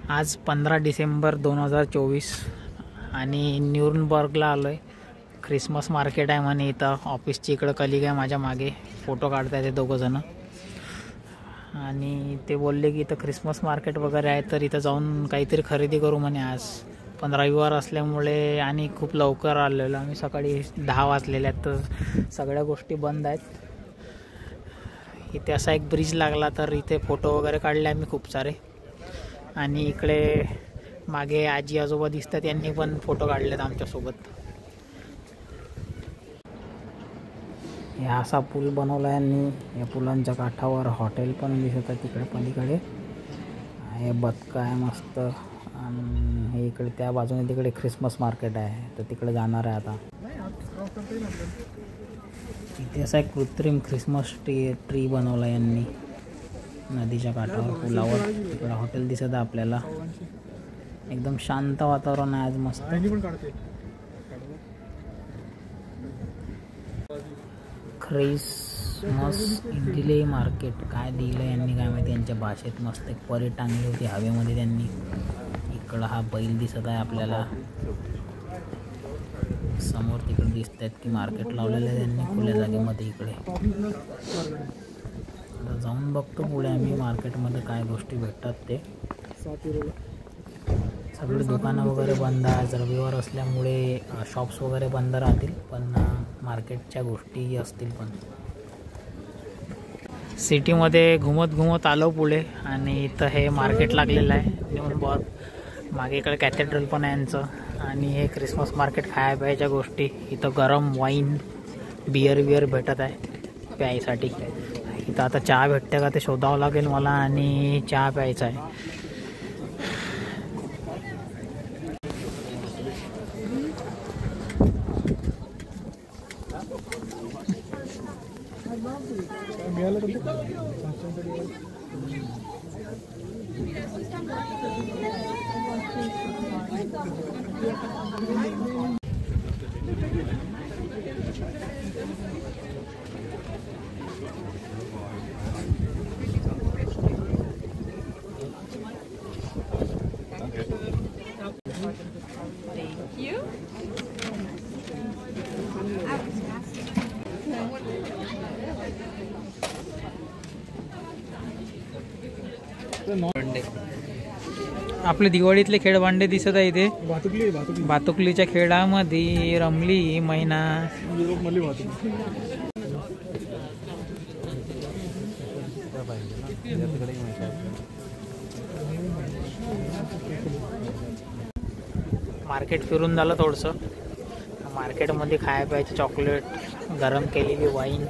आज 15 डिसेंबर 2024 आणि न्यूर्नबर्गला आलो आहे. ख्रिसमस मार्केट आहे म्हणे इथं. ऑफिसची इकडं कलिग आहे माझ्या मागे, फोटो काढताय ते दोघंजणं. आणि ते बोलले की इथं ख्रिसमस मार्केट वगैरे आहे, तर इथं जाऊन काहीतरी खरेदी करू म्हणे. आज पण रविवार असल्यामुळे आणि खूप लवकर आलेलो आम्ही, सकाळी 10 वाजलेले आहेत, तर सगळ्या गोष्टी बंद आहेत. इथे असा एक ब्रिज लागला, तर इथे फोटो वगैरे काढले आम्ही खूप सारे. आणि इकडे मागे आजी आजोबा दिसतात, यांनी पण फोटो काढलेत आमच्यासोबत. हा असा पूल बनवला यांनी. या पुलांच्या काठावर हॉटेल पण दिसत आहे तिकडे पलीकडे. हे बदकं आहे मस्त. आणि हे इकडे त्या बाजूने तिकडे ख्रिसमस मार्केट आहे, तर तिकडे जाणार आहे आता. इथे असा एक कृत्रिम ख्रिसमस ट्री बनवला यांनी नदीच्या काठावर पुलावर. तिकडे हॉटेल दिसत आहे आपल्याला. एकदम शांत वातावरण आहे आज, मस्त. ख्रिसमस इंडिले मार्केट काय दिलं यांनी काय माहिती यांच्या भाषेत. मस्त एक परी टांगली होती हवेमध्ये त्यांनी. इकडं हा बैल दिसत आहे आपल्याला. समोर तिकडे दिसत आहेत की मार्केट लावलेलं आहे त्यांनी खुल्या जागेमध्ये. इकडे जाऊन बघतो पुढे आम्ही मार्केटमध्ये काय गोष्टी भेटतात ते. सगळे दुकानं वगैरे बंद आहे, रविवार असल्यामुळे शॉप्स वगैरे बंद राहतील, पण मार्केटच्या गोष्टी असतील. पण सिटीमध्ये घुमत आलो पुढे, आणि इथं हे मार्केट लागलेलं आहे न्यूर्नबर्ग. मागे इकडे कॅथेड्रल पण आहे यांचं. आणि हे ख्रिसमस मार्केट खाया प्यायच्या गोष्टी. इथं गरम वाईन बिअर भेटत आहे प्यायसाठी. इथं आता चहा भेटते का ते शोधावं लागेल मला, आणि चहा प्यायचा आहे. आपले दिवाळीतले खेळभांडे दिसत आहे इथे. भातुकलीच्या खेळामध्ये रमली महिना. मार्केट फिरून झालं थोडंसं. मार्केटमध्ये खाया प्यायचे चॉकलेट, गरम केलेली वाईन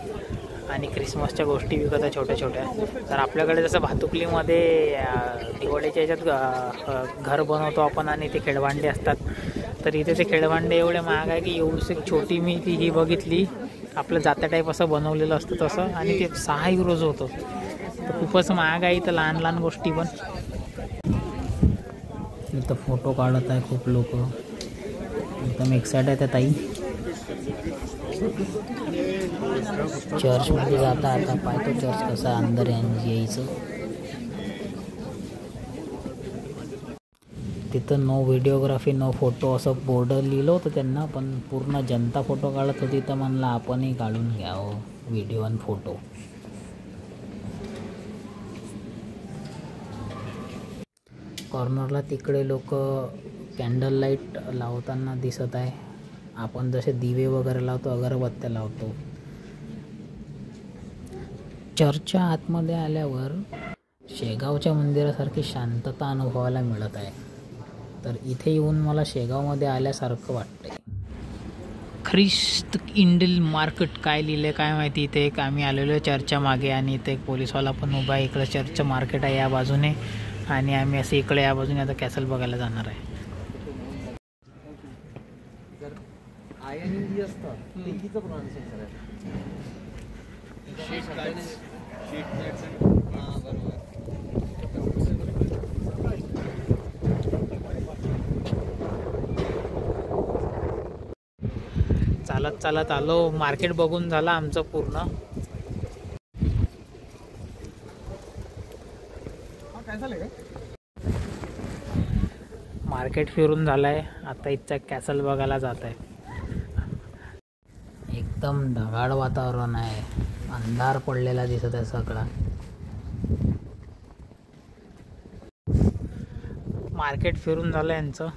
आणि ख्रिसमसच्या गोष्टी विकत आहे छोट्या छोट्या. तर आपल्याकडे जसं भातुकलीमध्ये दिवाळीच्या ह्याच्यात घर बनवतो आपण आणि ते खेळभांडे असतात, तर इथे ते खेळभांडे एवढे महाग आहे की एवढीशी छोटी मी ती ही बघितली, आपलं जात्या टाईप असं बनवलेलं असतं तसं, आणि ते 6 युरोज होतं. तर खूपच महाग आहे इथं लहान गोष्टी पण. इथं फोटो काढत आहे खूप लोक. एकदम एक्साइट आहे त्या ताई. चर्चमध्ये जाता आता पाहतो चर्च कसा अंदर यायचं. तिथं नो व्हिडिओग्राफी नो फोटो असं बोर्ड लिहिलं होतं त्यांना, पण पूर्ण जनता फोटो काढत होती, तर म्हणलं आपणही काढून घ्यावं व्हिडिओ आणि फोटो. कॉर्नरला तिकडे लोक कॅन्डल लाईट लावताना दिसत आहे. आपण जसे दिवे वगैरे लावतो, अगरबत्त्या लावतो. चर्चच्या आतमध्ये आल्यावर शेगावच्या मंदिरासारखी शांतता अनुभवायला मिळत आहे. तर इथे येऊन मला शेगावमध्ये आल्यासारखं वाटतंय. ख्रिस्त इंडिल मार्केट काय लिहिलं काय माहिती. इथे एक आम्ही आलेलो आहे चर्चच्या मागे, आणि इथे एक पोलीसवाला पण उभा आहे. इकडे चर्चचं मार्केट आहे या बाजूने, आणि आम्ही असं इकडे या बाजूने आता कॅसल बघायला जाणार आहे. चालत आलो. मार्केट बघून झालं आमचं पूर्ण. मार्केट फिरून झालंय, आता इथचा कॅसल बघायला जात आहे. एकदम ढगाळ वातावरण आहे, अंधार पडलेला दिसत आहे सगळा. मार्केट फिरून झालं यांचं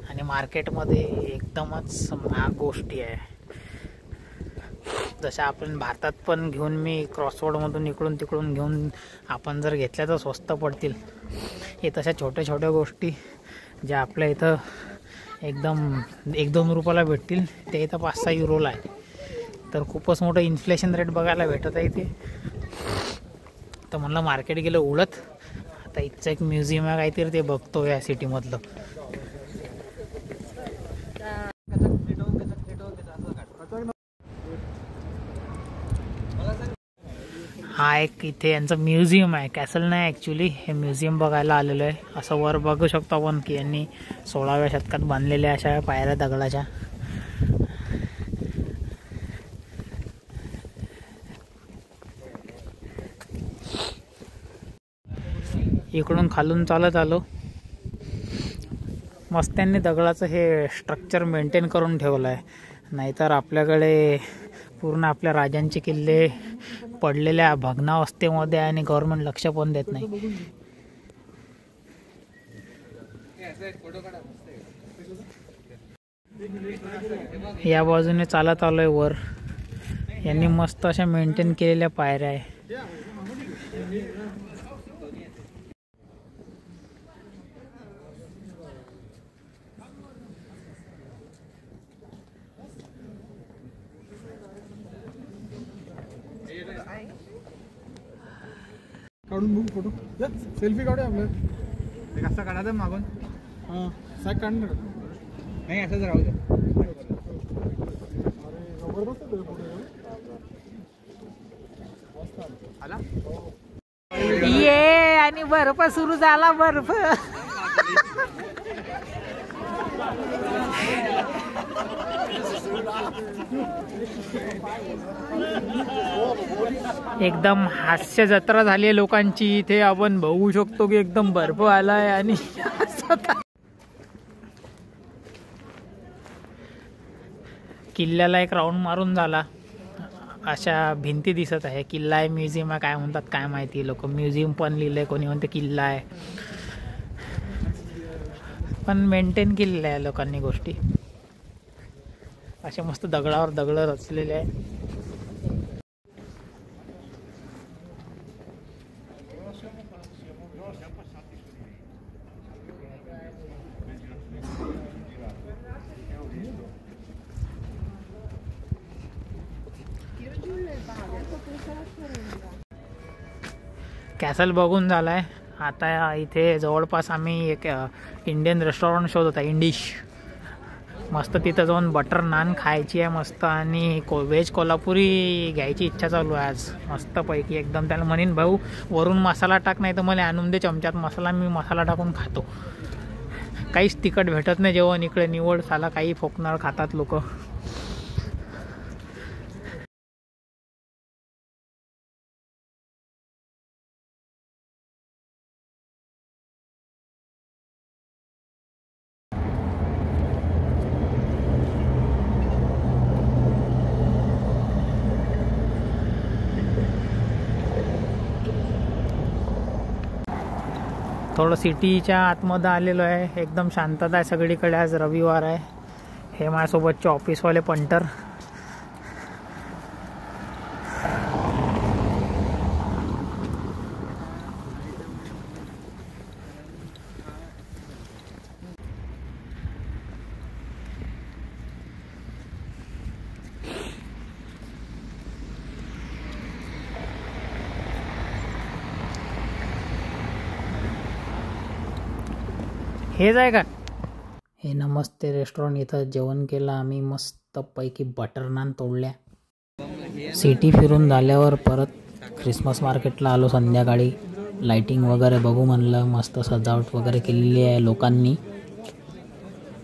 आणि मार्केटमध्ये एकदमच महाग गोष्टी आहे. जशा आपण भारतात पण घेऊन मी क्रॉसरोडमधून इकडून तिकडून घेऊन आपण जर घेतल्या तर स्वस्त पडतील. हे तशा छोट्या छोट्या गोष्टी ज्या आपल्या इथं एकदम 1-2 रुपयाला भेटतील ते इथं 5-6 युरोला आहे. तर खूपच मोठं इन्फ्लेशन रेट बघायला भेटत आहे इथे. तर म्हणलं मार्केट गेलं उडत. आता इथचं एक म्युझियम आहे काहीतरी, ते बघतो या सिटीमधलं. हा एक इथे यांचं म्युझियम आहे, कॅसल नाही ॲक्च्युली. हे म्युझियम बघायला आलेलो आहे. असं वर बघू शकतो आपण की यांनी 16व्या शतकात बांधलेल्या अशा पायऱ्या दगडाच्या. इकडून खालून चालत आलो. मस्त त्यांनी दगडाचं हे स्ट्रक्चर मेंटेन करून ठेवलं आहे. नाहीतर आपल्याकडे पूर्ण आपल्या राजांचे किल्ले पडलेल्या भग्नावस्थेमध्ये आणि गव्हर्नमेंट लक्ष पण देत नाही. या बाजूने चालत आलोय वर. यांनी मस्त अशा मेंटेन केलेल्या पायऱ्या आहे. काढून बघू फोटो. सेल्फी काढूया आपलं. ते कसं काढायचं मागून? हां साईड काढून नाही, असंच राहू द्या. आला ये आणि बर्फ सुरू झाला. बर्फ एकदम हास्य जत्रा झाली आहे लोकांची. इथे आपण बघू शकतो की एकदम बर्फ आलाय आणि किल्ल्याला एक राऊंड मारून झाला. अशा भिंती दिसत आहे. किल्ला आहे, म्युझियम आहे, काय म्हणतात काय माहिती. लोक म्युझियम पण लिहिलंय, कोणी म्हणते किल्ला आहे. पण मेंटेन केलेल्या आहे लोकांनी गोष्टी. असे मस्त दगडावर दगड रचलेले आहे. कॅसल बघून झालाय. आता इथे जवळपास आम्ही एक इंडियन रेस्टॉरंट शोधत आहे, इंडिश. मस्त तिथं जाऊन बटर नान खायची आहे मस्त, आणि व्हेज कोल्हापुरी घ्यायची इच्छा चालू आहे आज मस्तपैकी एकदम. त्याला म्हणीन भाऊ वरून मसाला टाक, नाही तर मला आणून दे चमच्यात मसाला, मी मसाला टाकून खातो. काहीच तिखट भेटत नाही जेवण इकडे. निवड साला काही फोकणार खातात लोक. थोडं सिटीच्या आतमध्ये आलेलो आहे. एकदम शांतता आहे सगळीकडे. आज रविवार आहे. हे माझ्यासोबतचे ऑफिसवाले पंटर. हेच आहे का? हे नमस्ते रेस्टॉरंट. इथं जेवण केलं आम्ही मस्तपैकी. बटर नान तोडल्या. सिटी फिरून झाल्यावर परत ख्रिसमस मार्केटला आलो संध्याकाळी. लाइटिंग वगैरे बघू म्हणलं. मस्त सजावट वगैरे केलेली आहे लोकांनी,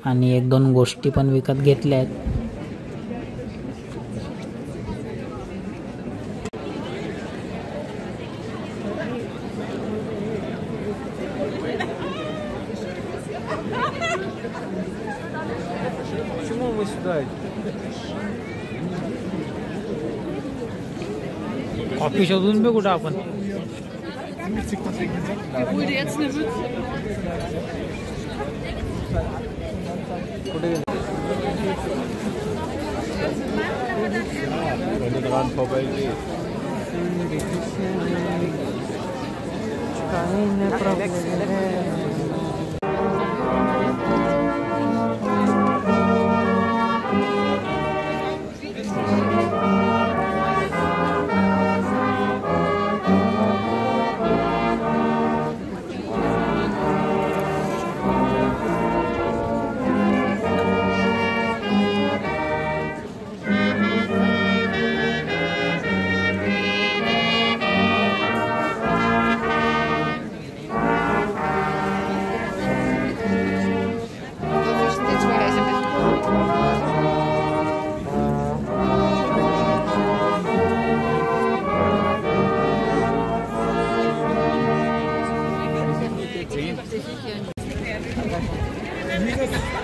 आणि 1-2 गोष्टी पण विकत घेतल्या आहेत. कॉफी शोधून बी कुठं आपण. Wurde jetzt eine Mütze. Wenn du dran vorbeigehst.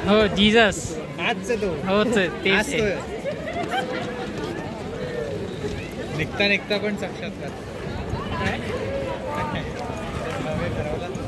हो जीजस. आजचं तो होच तेच आज आहे. तो. निघता निघता पण साक्षात्कार. नवे ठरवलं.